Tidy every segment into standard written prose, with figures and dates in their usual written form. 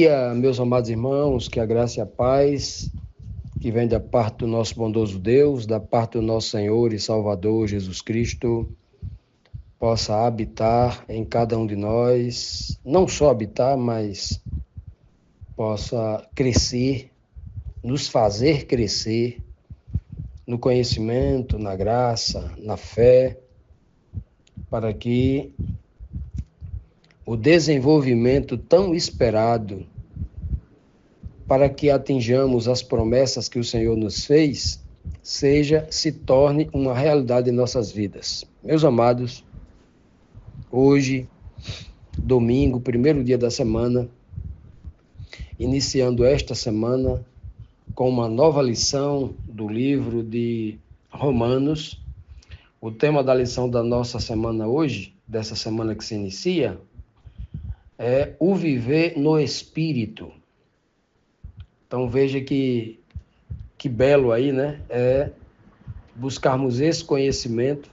dia, meus amados irmãos, que a graça e a paz que vem da parte do nosso bondoso Deus, da parte do nosso Senhor e Salvador Jesus Cristo, possa habitar em cada um de nós, não só habitar, mas possa crescer, nos fazer crescer no conhecimento, na graça, na fé, para que o desenvolvimento tão esperado, para que atinjamos as promessas que o Senhor nos fez, se torne uma realidade em nossas vidas. Meus amados, hoje, domingo, primeiro dia da semana, iniciando esta semana com uma nova lição do livro de Romanos. O tema da lição da nossa semana hoje, dessa semana que se inicia, é o viver no Espírito. Então veja que belo aí, né? É buscarmos esse conhecimento,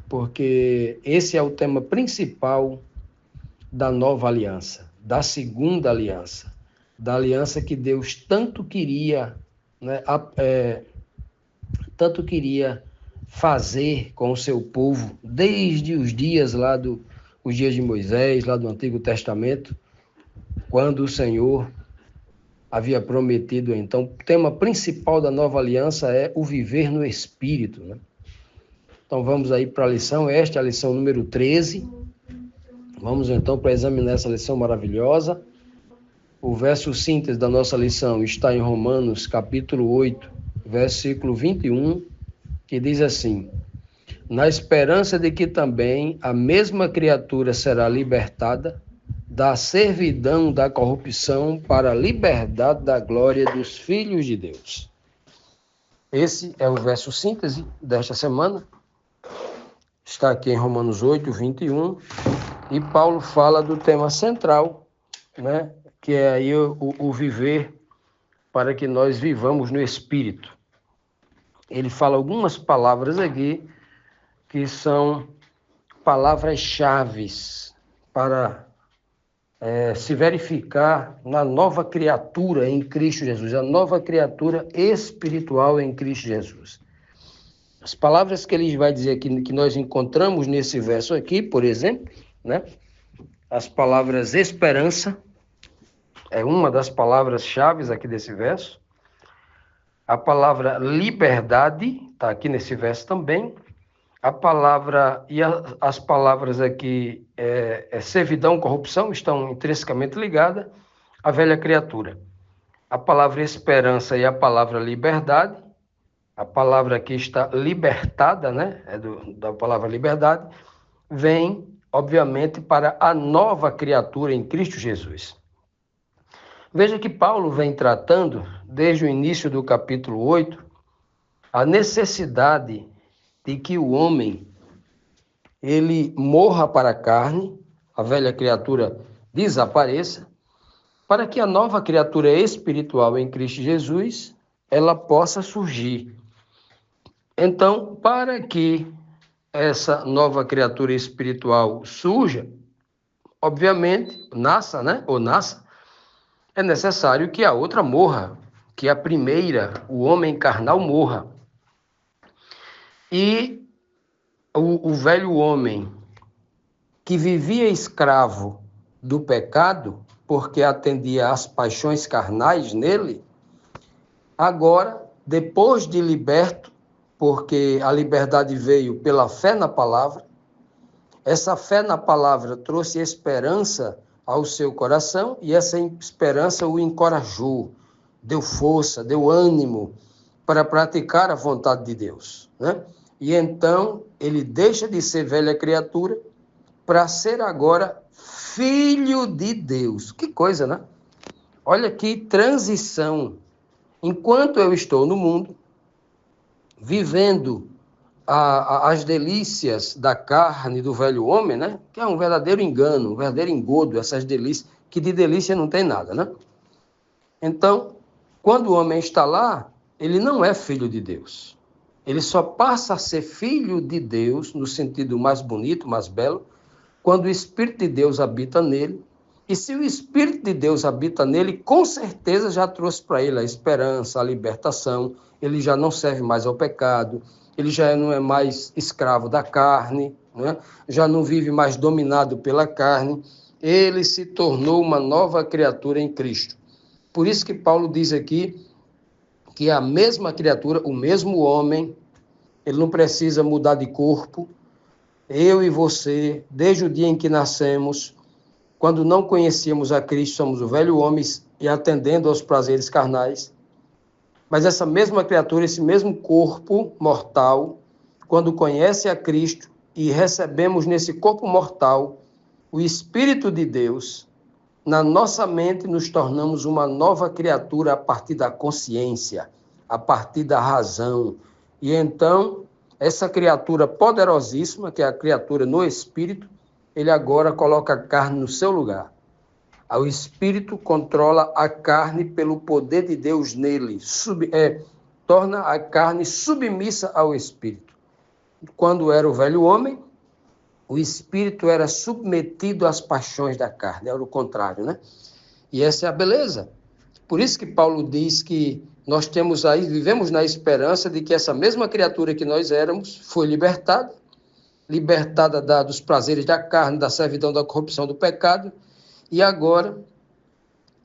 porque esse é o tema principal da nova aliança, da segunda aliança, da aliança que Deus tanto queria, né? Tanto queria fazer com o seu povo, desde os dias os dias de Moisés, lá do Antigo Testamento, quando o Senhor havia prometido. Então, o tema principal da nova aliança é o viver no Espírito, né? Então, vamos aí para a lição, esta é a lição número 13. Vamos então para examinar essa lição maravilhosa. O verso síntese da nossa lição está em Romanos, capítulo 8, versículo 21, que diz assim: na esperança de que também a mesma criatura será libertada da servidão da corrupção para a liberdade da glória dos filhos de Deus. Esse é o verso síntese desta semana. Está aqui em Romanos 8, 21. E Paulo fala do tema central, né? Que é aí o viver para que nós vivamos no Espírito. Ele fala algumas palavras aqui que são palavras-chave para se verificar na nova criatura em Cristo Jesus, a nova criatura espiritual em Cristo Jesus. As palavras que ele vai dizer aqui, que nós encontramos nesse verso aqui, por exemplo, né? As palavras esperança, é uma das palavras-chave aqui desse verso. A palavra liberdade, está aqui nesse verso também. A palavra e as palavras aqui, servidão, corrupção, estão intrinsecamente ligadas à velha criatura. A palavra esperança e a palavra liberdade, a palavra aqui está libertada, né? Da palavra liberdade, vem, obviamente, para a nova criatura em Cristo Jesus. Veja que Paulo vem tratando, desde o início do capítulo 8, a necessidade de que o homem ele morra para a carne, a velha criatura desapareça, para que a nova criatura espiritual em Cristo Jesus ela possa surgir. Então, para que essa nova criatura espiritual surja, obviamente, nasça, é necessário que a outra morra, que a primeira, o homem carnal, morra. E o velho homem que vivia escravo do pecado, porque atendia às paixões carnais nele, agora, depois de liberto, porque a liberdade veio pela fé na palavra, essa fé na palavra trouxe esperança ao seu coração e essa esperança o encorajou, deu força, deu ânimo para praticar a vontade de Deus, né? E então ele deixa de ser velha criatura para ser agora filho de Deus. Que coisa, né? Olha que transição. Enquanto eu estou no mundo, vivendo as delícias da carne do velho homem, né? Que é um verdadeiro engano, um verdadeiro engodo, essas delícias, que de delícia não tem nada, né? Então, quando o homem está lá, ele não é filho de Deus. Ele só passa a ser filho de Deus, no sentido mais bonito, mais belo, quando o Espírito de Deus habita nele E se o Espírito de Deus habita nele, com certeza já trouxe para ele a esperança, a libertação. Ele já não serve mais ao pecado, ele já não é mais escravo da carne, né? Já não vive mais dominado pela carne. Ele se tornou uma nova criatura em Cristo. Por isso que Paulo diz aqui que a mesma criatura, o mesmo homem, ele não precisa mudar de corpo. Eu e você, desde o dia em que nascemos, quando não conhecíamos a Cristo, somos o velho homem e atendendo aos prazeres carnais. Mas essa mesma criatura, esse mesmo corpo mortal, quando conhece a Cristo e recebemos nesse corpo mortal o Espírito de Deus, na nossa mente nos tornamos uma nova criatura a partir da consciência, a partir da razão. E então, essa criatura poderosíssima, que é a criatura no Espírito, ele agora coloca a carne no seu lugar. O Espírito controla a carne pelo poder de Deus nele, torna a carne submissa ao Espírito. Quando era o velho homem, o Espírito era submetido às paixões da carne, era o contrário, né? E essa é a beleza. Por isso que Paulo diz que nós vivemos na esperança de que essa mesma criatura que nós éramos foi libertada dos prazeres da carne, da servidão, da corrupção, do pecado, e agora,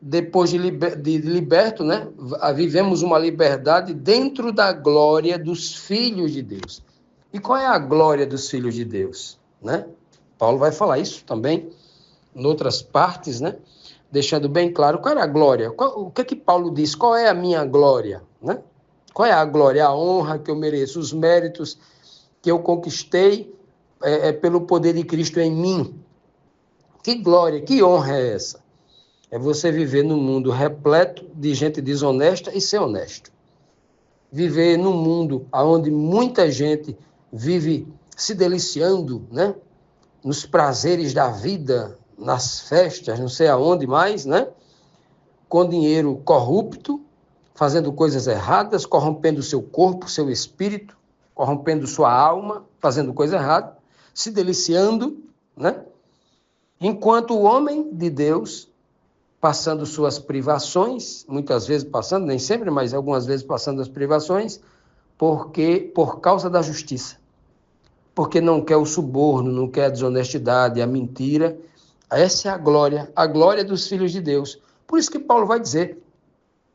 depois de liberto, né, vivemos uma liberdade dentro da glória dos filhos de Deus. E qual é a glória dos filhos de Deus? Né? Paulo vai falar isso também em outras partes, né? Deixando bem claro qual é a glória. O que Paulo diz? Qual é a minha glória? Né? Qual é a glória? A honra que eu mereço, os méritos que eu conquistei pelo poder de Cristo em mim. Que glória, que honra é essa? É você viver num mundo repleto de gente desonesta e ser honesto. Viver num mundo onde muita gente vive se deliciando, né? Nos prazeres da vida, nas festas, não sei aonde mais, né? Com dinheiro corrupto, fazendo coisas erradas, corrompendo seu corpo, seu espírito, corrompendo sua alma, fazendo coisa errada, se deliciando, né? Enquanto o homem de Deus, passando suas privações, muitas vezes passando, nem sempre, mas algumas vezes passando as privações, por causa da justiça. Porque não quer o suborno, não quer a desonestidade, a mentira. Essa é a glória dos filhos de Deus. Por isso que Paulo vai dizer,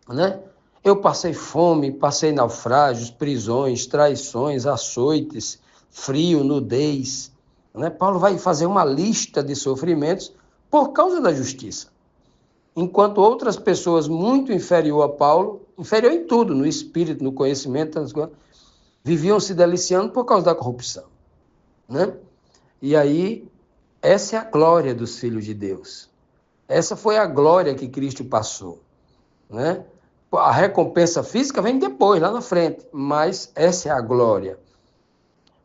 né? Eu passei fome, passei naufrágios, prisões, traições, açoites, frio, nudez. Né? Paulo vai fazer uma lista de sofrimentos por causa da justiça. Enquanto outras pessoas muito inferior a Paulo, inferior em tudo, no espírito, no conhecimento, viviam se deliciando por causa da corrupção. Né? E aí, essa é a glória dos filhos de Deus. Essa foi a glória que Cristo passou. Né? A recompensa física vem depois, lá na frente, mas essa é a glória.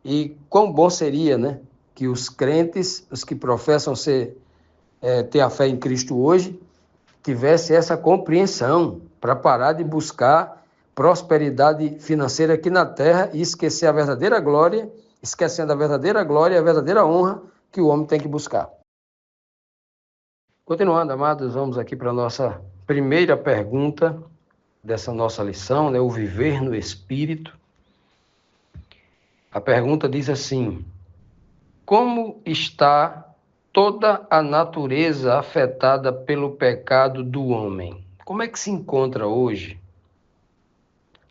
E quão bom seria, né, que os crentes, os que professam ter a fé em Cristo hoje, tivessem essa compreensão para parar de buscar prosperidade financeira aqui na terra e esquecer a verdadeira glória, esquecendo a verdadeira glória e a verdadeira honra que o homem tem que buscar. Continuando, amados, vamos aqui para a nossa primeira pergunta dessa nossa lição, né? O viver no Espírito. A pergunta diz assim: como está toda a natureza afetada pelo pecado do homem? Como é que se encontra hoje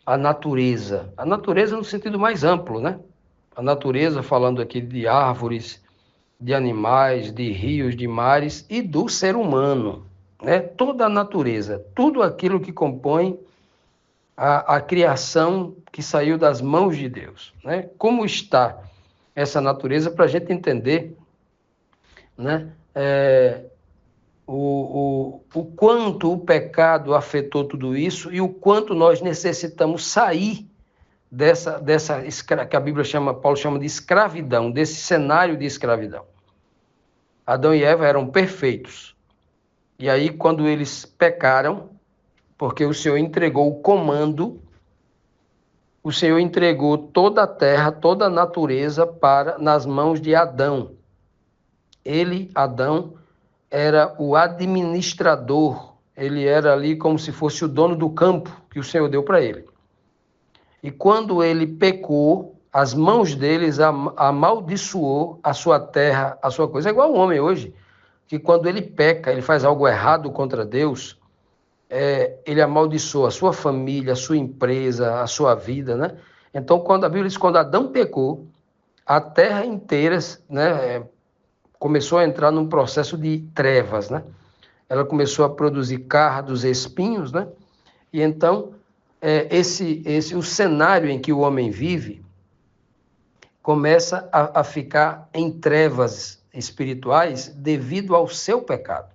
a natureza? A natureza no sentido mais amplo, né? A natureza, falando aqui de árvores, de animais, de rios, de mares e do ser humano, né? Toda a natureza, tudo aquilo que compõe a criação que saiu das mãos de Deus, né? Como está essa natureza para a gente entender, né? O quanto o pecado afetou tudo isso e o quanto nós necessitamos sair dessa que a Bíblia Paulo chama de escravidão, desse cenário de escravidão. Adão e Eva eram perfeitos. E aí, quando eles pecaram, porque o Senhor entregou o comando, o Senhor entregou toda a terra, toda a natureza nas mãos de Adão. Ele, Adão, era o administrador, ele era ali como se fosse o dono do campo que o Senhor deu para ele. E quando ele pecou, as mãos deles amaldiçoou a sua terra, a sua coisa. É igual o homem hoje, que quando ele peca, ele faz algo errado contra Deus, ele amaldiçoa a sua família, a sua empresa, a sua vida, né? Então, quando a Bíblia diz que quando Adão pecou, a terra inteira, né, começou a entrar num processo de trevas, né? Ela começou a produzir cardos, espinhos, né? E então, o cenário em que o homem vive começa a ficar em trevas espirituais devido ao seu pecado.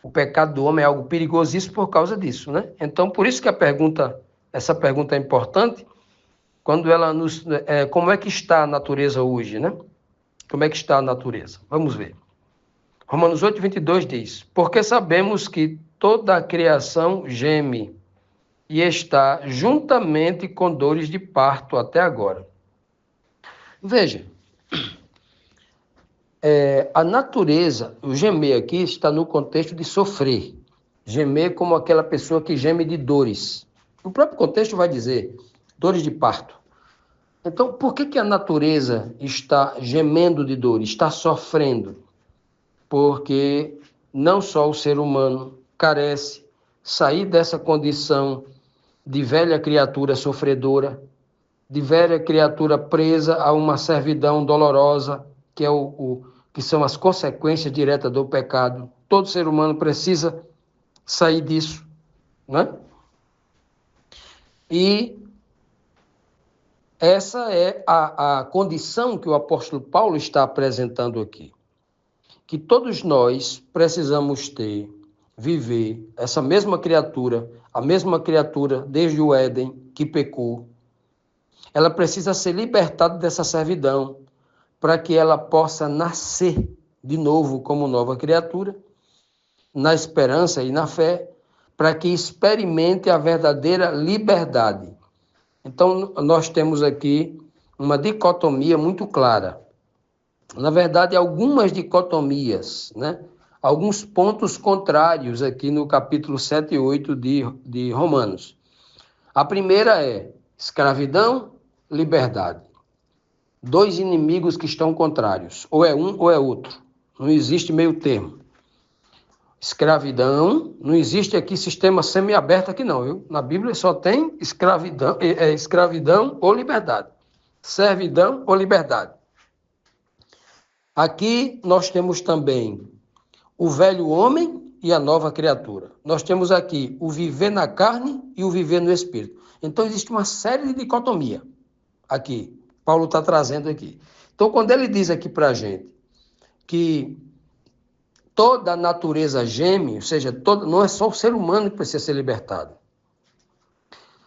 O pecado do homem é algo perigosíssimo por causa disso, né? Então, por isso que essa pergunta é importante, quando ela como é que está a natureza hoje, né? Como é que está a natureza? Vamos ver. Romanos 8, 22 diz: porque sabemos que toda a criação geme e está juntamente com dores de parto até agora. Veja, a natureza, o gemer aqui está no contexto de sofrer. Gemer como aquela pessoa que geme de dores. O próprio contexto vai dizer dores de parto. Então, por que a natureza está gemendo de dor, está sofrendo? Porque não só o ser humano carece sair dessa condição de velha criatura sofredora, de velha criatura presa a uma servidão dolorosa, que que são as consequências diretas do pecado. Todo ser humano precisa sair disso, né? E essa é a condição que o apóstolo Paulo está apresentando aqui. Que todos nós precisamos viver essa mesma criatura, a mesma criatura desde o Éden que pecou. Ela precisa ser libertada dessa servidão para que ela possa nascer de novo como nova criatura, na esperança e na fé, para que experimente a verdadeira liberdade. Então, nós temos aqui uma dicotomia muito clara. Na verdade, algumas dicotomias, né? Alguns pontos contrários aqui no capítulo 7 e 8 de Romanos. A primeira é escravidão, liberdade. Dois inimigos que estão contrários. Ou é um ou é outro. Não existe meio termo. Escravidão, não existe aqui sistema semiaberto aqui não, viu? Na Bíblia só tem escravidão ou liberdade. Servidão ou liberdade. Aqui nós temos também o velho homem e a nova criatura. Nós temos aqui o viver na carne e o viver no espírito. Então existe uma série de dicotomia aqui. Paulo está trazendo aqui. Então quando ele diz aqui para a gente que toda a natureza geme, ou seja, não é só o ser humano que precisa ser libertado.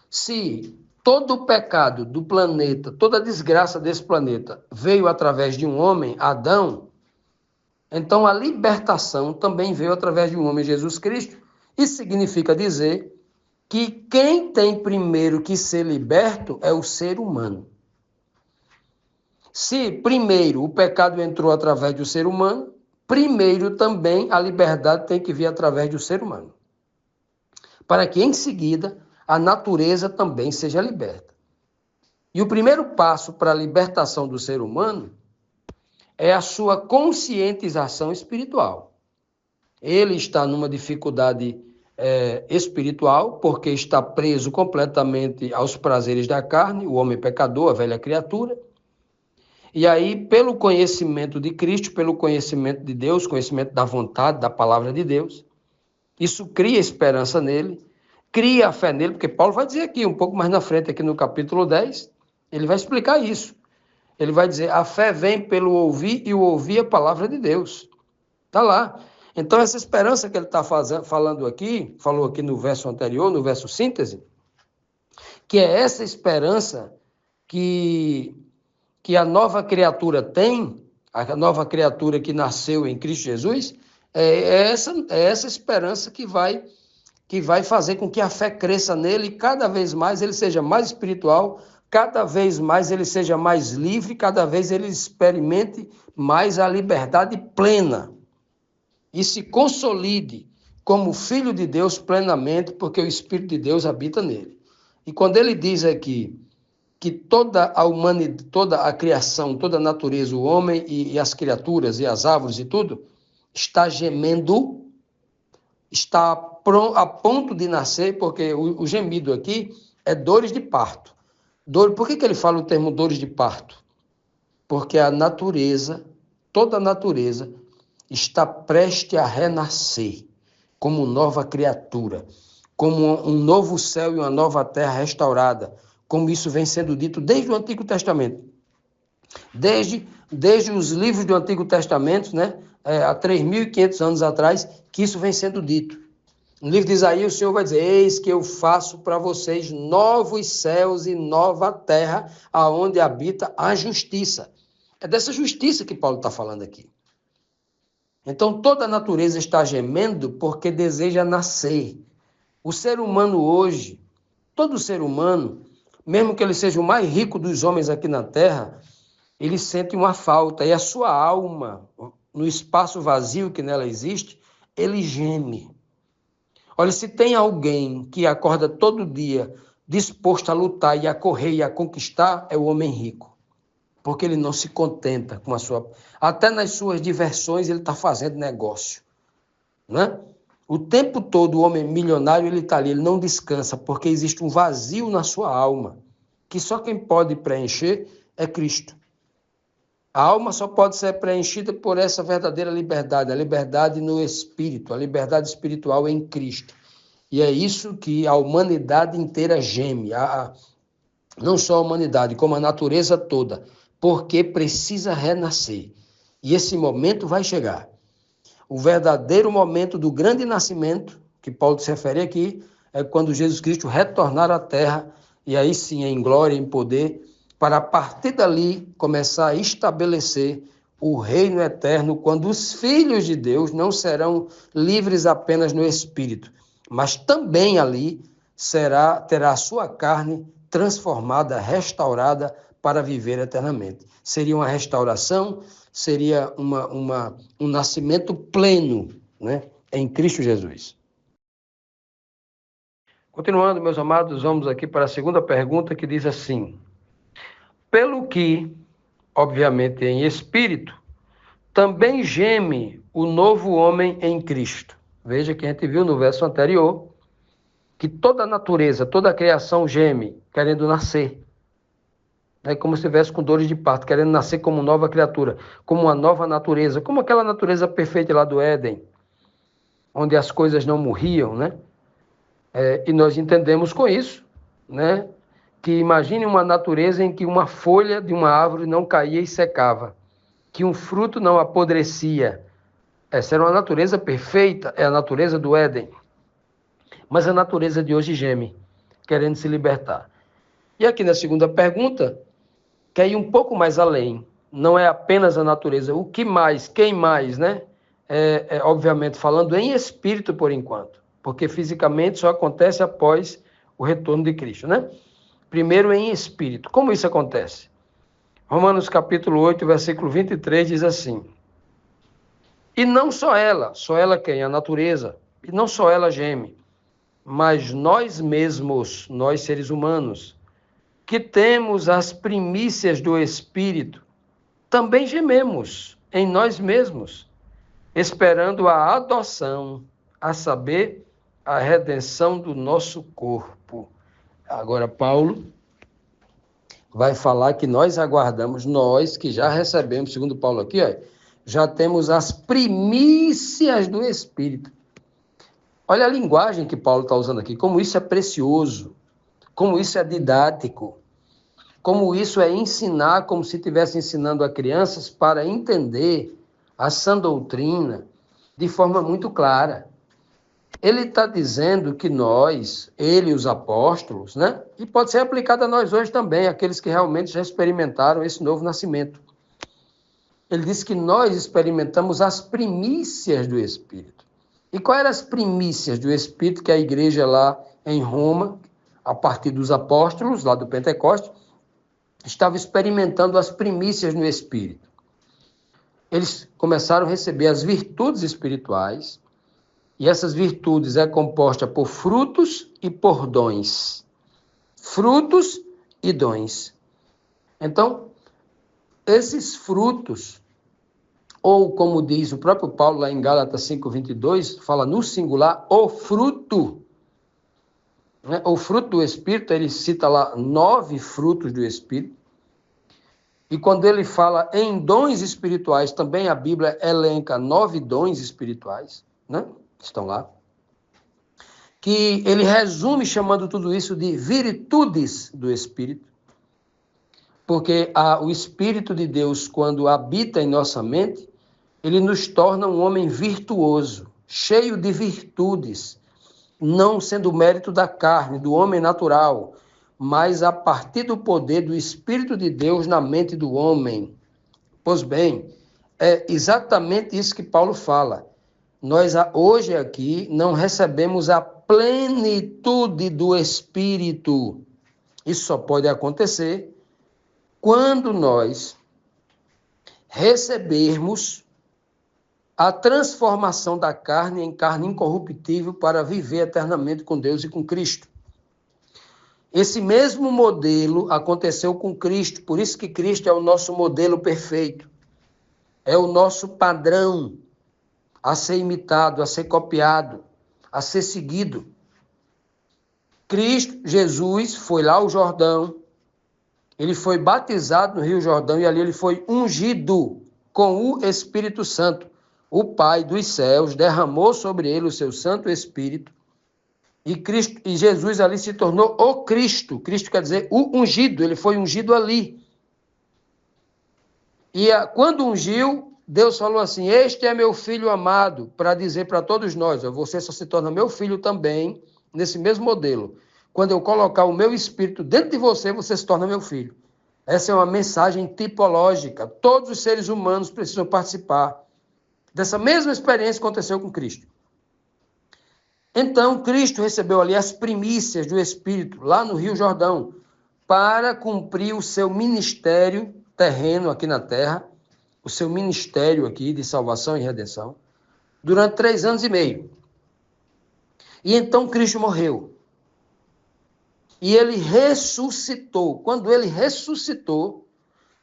Se todo o pecado do planeta, toda a desgraça desse planeta veio através de um homem, Adão, então a libertação também veio através de um homem, Jesus Cristo. Isso significa dizer que quem tem primeiro que ser liberto é o ser humano. Se primeiro o pecado entrou através do ser humano, primeiro também a liberdade tem que vir através do ser humano. Para que em seguida a natureza também seja liberta. E o primeiro passo para a libertação do ser humano é a sua conscientização espiritual. Ele está numa dificuldade espiritual, porque está preso completamente aos prazeres da carne, o homem pecador, a velha criatura. E aí, pelo conhecimento de Cristo, pelo conhecimento de Deus, conhecimento da vontade, da palavra de Deus, isso cria esperança nele, cria a fé nele, porque Paulo vai dizer aqui, um pouco mais na frente, aqui no capítulo 10, ele vai explicar isso. Ele vai dizer, a fé vem pelo ouvir e o ouvir a palavra de Deus. Está lá. Então, essa esperança que ele está falando aqui, falou aqui no verso anterior, no verso síntese, que é essa esperança que a nova criatura tem, a nova criatura que nasceu em Cristo Jesus, é essa esperança que vai fazer com que a fé cresça nele e cada vez mais ele seja mais espiritual, cada vez mais ele seja mais livre, cada vez ele experimente mais a liberdade plena. e se consolide como filho de Deus plenamente, porque o Espírito de Deus habita nele. E quando ele diz aqui que toda a humanidade, toda a criação, toda a natureza, o homem e as criaturas e as árvores e tudo, está gemendo, está a ponto de nascer, porque o gemido aqui é dores de parto. Por que ele fala o termo dores de parto? Porque a natureza, toda a natureza, está prestes a renascer como nova criatura, como um novo céu e uma nova terra restaurada, como isso vem sendo dito desde o Antigo Testamento. Desde os livros do Antigo Testamento, né, há 3.500 anos atrás, que isso vem sendo dito. No livro de Isaías, o Senhor vai dizer: eis que eu faço para vocês novos céus e nova terra, aonde habita a justiça. É dessa justiça que Paulo está falando aqui. Então, toda a natureza está gemendo porque deseja nascer. O ser humano hoje, todo ser humano, mesmo que ele seja o mais rico dos homens aqui na Terra, ele sente uma falta. E a sua alma, no espaço vazio que nela existe, ele geme. Olha, se tem alguém que acorda todo dia disposto a lutar e a correr e a conquistar, é o homem rico. Porque ele não se contenta com a sua... Até nas suas diversões ele está fazendo negócio, né? O tempo todo o homem milionário ele está ali, ele não descansa, porque existe um vazio na sua alma, que só quem pode preencher é Cristo. A alma só pode ser preenchida por essa verdadeira liberdade, a liberdade no Espírito, a liberdade espiritual em Cristo. E é isso que a humanidade inteira geme, não só a humanidade, como a natureza toda, porque precisa renascer. E esse momento vai chegar. O verdadeiro momento do grande nascimento, que Paulo se refere aqui, é quando Jesus Cristo retornar à terra, e aí sim em glória e em poder, para a partir dali começar a estabelecer o reino eterno, quando os filhos de Deus não serão livres apenas no espírito, mas também ali terá a sua carne transformada, restaurada para viver eternamente. Seria uma restauração, seria um nascimento pleno, né, em Cristo Jesus. Continuando, meus amados, vamos aqui para a segunda pergunta, que diz assim: pelo que, obviamente em espírito, também geme o novo homem em Cristo. Veja que a gente viu no verso anterior que toda a natureza, toda a criação geme, querendo nascer. É como se estivesse com dores de parto, querendo nascer como nova criatura, como uma nova natureza, como aquela natureza perfeita lá do Éden, onde as coisas não morriam, né? E nós entendemos com isso, né, que imagine uma natureza em que uma folha de uma árvore não caía e secava, que um fruto não apodrecia. Essa era uma natureza perfeita, é a natureza do Éden. Mas a natureza de hoje geme, querendo se libertar. E aqui na segunda pergunta, quer ir um pouco mais além. Não é apenas a natureza. O que mais? Quem mais, né? Obviamente, falando em espírito por enquanto. Porque fisicamente só acontece após o retorno de Cristo, né? Primeiro em espírito. Como isso acontece? Romanos capítulo 8, versículo 23 diz assim: e não só ela quem? A natureza. E não só ela geme, mas nós mesmos, nós seres humanos, que temos as primícias do Espírito, também gememos em nós mesmos, esperando a adoção, a saber, a redenção do nosso corpo. Agora, Paulo vai falar que nós aguardamos, nós que já recebemos, segundo Paulo aqui, ó, já temos as primícias do Espírito. Olha a linguagem que Paulo está usando aqui, como isso é precioso, como isso é didático, como isso é ensinar, como se estivesse ensinando a crianças para entender a sã doutrina de forma muito clara. Ele está dizendo que nós, ele e os apóstolos, né? E pode ser aplicado a nós hoje também, aqueles que realmente já experimentaram esse novo nascimento. Ele diz que nós experimentamos as primícias do Espírito. E quais eram as primícias do Espírito que a igreja lá em Roma, a partir dos apóstolos, lá do Pentecostes, estava experimentando as primícias no Espírito? eles começaram a receber as virtudes espirituais, e essas virtudes é composta por frutos e por dons. Frutos e dons. Então, esses frutos, ou como diz o próprio Paulo lá em Gálatas 5:22, fala no singular, o fruto. Né? O fruto do Espírito, ele cita lá 9 frutos do Espírito. E quando ele fala em dons espirituais, também a Bíblia elenca 9 dons espirituais, né? Estão lá. Que ele resume chamando tudo isso de virtudes do Espírito. Porque o Espírito de Deus, quando habita em nossa mente, ele nos torna um homem virtuoso, cheio de virtudes, não sendo mérito da carne, do homem natural, mas a partir do poder do Espírito de Deus na mente do homem. Pois bem, é exatamente isso que Paulo fala. Nós hoje aqui não recebemos a plenitude do Espírito. Isso só pode acontecer quando nós recebermos a transformação da carne em carne incorruptível para viver eternamente com Deus e com Cristo. Esse mesmo modelo aconteceu com Cristo, por isso que Cristo é o nosso modelo perfeito. É o nosso padrão a ser imitado, a ser copiado, a ser seguido. Cristo, Jesus, foi lá ao Jordão, ele foi batizado no Rio Jordão e ali ele foi ungido com o Espírito Santo. O Pai dos céus derramou sobre ele o seu Santo Espírito e Jesus ali se tornou o Cristo. Cristo quer dizer o ungido, ele foi ungido ali. E quando ungiu, Deus falou assim, este é meu filho amado, para dizer para todos nós, você só se torna meu filho também, nesse mesmo modelo. Quando eu colocar o meu Espírito dentro de você, você se torna meu filho. Essa é uma mensagem tipológica. Todos os seres humanos precisam participar dessa mesma experiência que aconteceu com Cristo. Então, Cristo recebeu ali as primícias do Espírito, lá no Rio Jordão, para cumprir o seu ministério terreno aqui na terra, o seu ministério aqui de salvação e redenção, durante 3 anos e meio. E então Cristo morreu. E ele ressuscitou. Quando ele ressuscitou,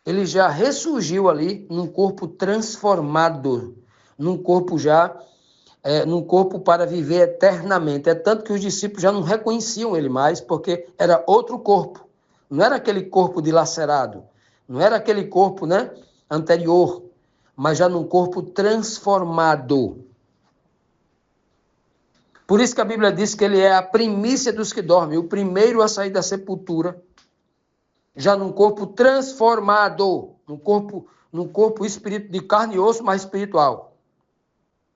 ele já ressurgiu ali num corpo transformado, num corpo para viver eternamente. É tanto que os discípulos já não reconheciam ele mais, porque era outro corpo. Não era aquele corpo dilacerado, não era aquele corpo, né, anterior, mas já num corpo transformado. Por isso que a Bíblia diz que ele é a primícia dos que dormem, o primeiro a sair da sepultura, já num corpo transformado, num corpo espírito de carne e osso, mas espiritual.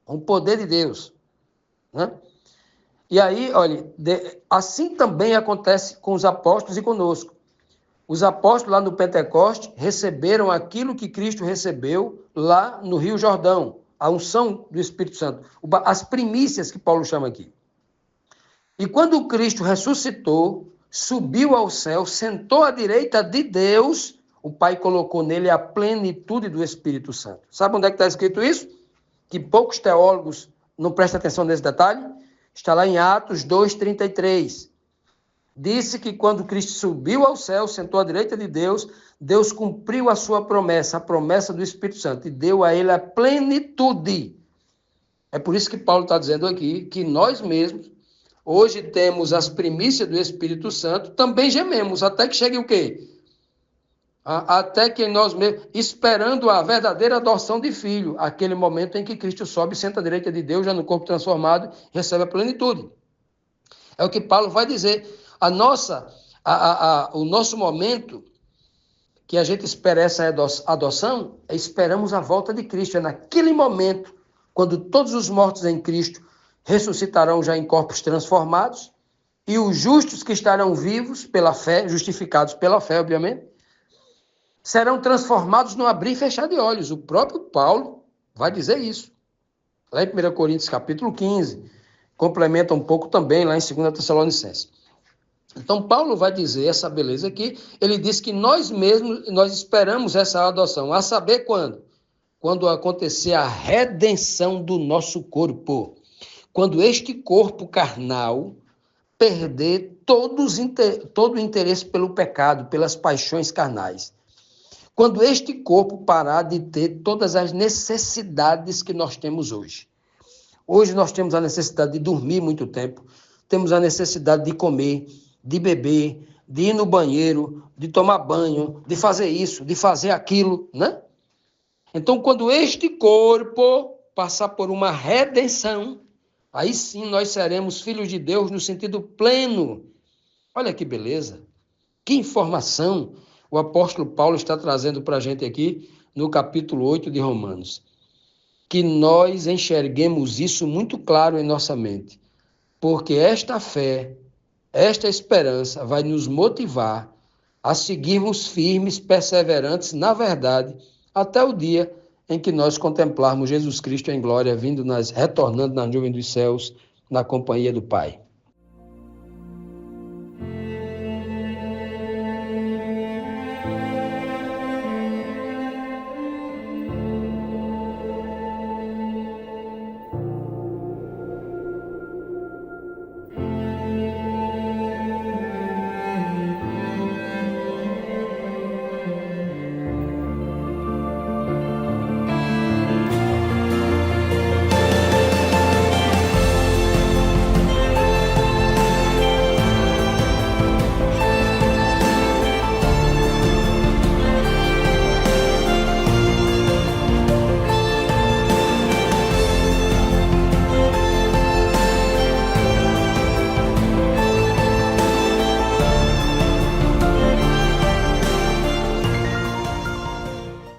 Com o poder de Deus. Né? E aí, olha, assim também acontece com os apóstolos e conosco. Os apóstolos lá no Pentecoste receberam aquilo que Cristo recebeu lá no Rio Jordão, a unção do Espírito Santo, as primícias que Paulo chama aqui. E quando Cristo ressuscitou, subiu ao céu, sentou à direita de Deus, o Pai colocou nele a plenitude do Espírito Santo. Sabe onde é que está escrito isso? Que poucos teólogos não prestam atenção nesse detalhe? Está lá em Atos 2:33. Disse que quando Cristo subiu ao céu, sentou à direita de Deus, Deus cumpriu a sua promessa, a promessa do Espírito Santo, e deu a ele a plenitude. É por isso que Paulo está dizendo aqui que nós mesmos, hoje temos as primícias do Espírito Santo, também gememos, até que chegue o quê? Até que nós mesmos, esperando a verdadeira adoção de filho, aquele momento em que Cristo sobe, senta à direita de Deus, já no corpo transformado, recebe a plenitude. É o que Paulo vai dizer. O nosso momento que a gente espera essa adoção, esperamos a volta de Cristo. É naquele momento, quando todos os mortos em Cristo ressuscitarão já em corpos transformados, e os justos que estarão vivos pela fé, justificados pela fé, obviamente, serão transformados no abrir e fechar de olhos. O próprio Paulo vai dizer isso. Lá em 1 Coríntios capítulo 15, complementa um pouco também lá em 2 Tessalonicenses. Então, Paulo vai dizer essa beleza aqui, ele diz que nós mesmos, nós esperamos essa adoção, a saber quando? quando acontecer a redenção do nosso corpo. Quando este corpo carnal perder todo o interesse pelo pecado, pelas paixões carnais. Quando este corpo parar de ter todas as necessidades que nós temos hoje. Hoje nós temos a necessidade de dormir muito tempo, temos a necessidade de comer, de beber, de ir no banheiro, de tomar banho, de fazer isso, de fazer aquilo, né? Então, quando este corpo passar por uma redenção, aí sim nós seremos filhos de Deus no sentido pleno. Olha que beleza, que informação o apóstolo Paulo está trazendo para a gente aqui no capítulo 8 de Romanos. Que nós enxerguemos isso muito claro em nossa mente, porque esta fé, esta esperança vai nos motivar a seguirmos firmes, perseverantes na verdade, até o dia em que nós contemplarmos Jesus Cristo em glória, retornando na nuvem dos céus, na companhia do Pai.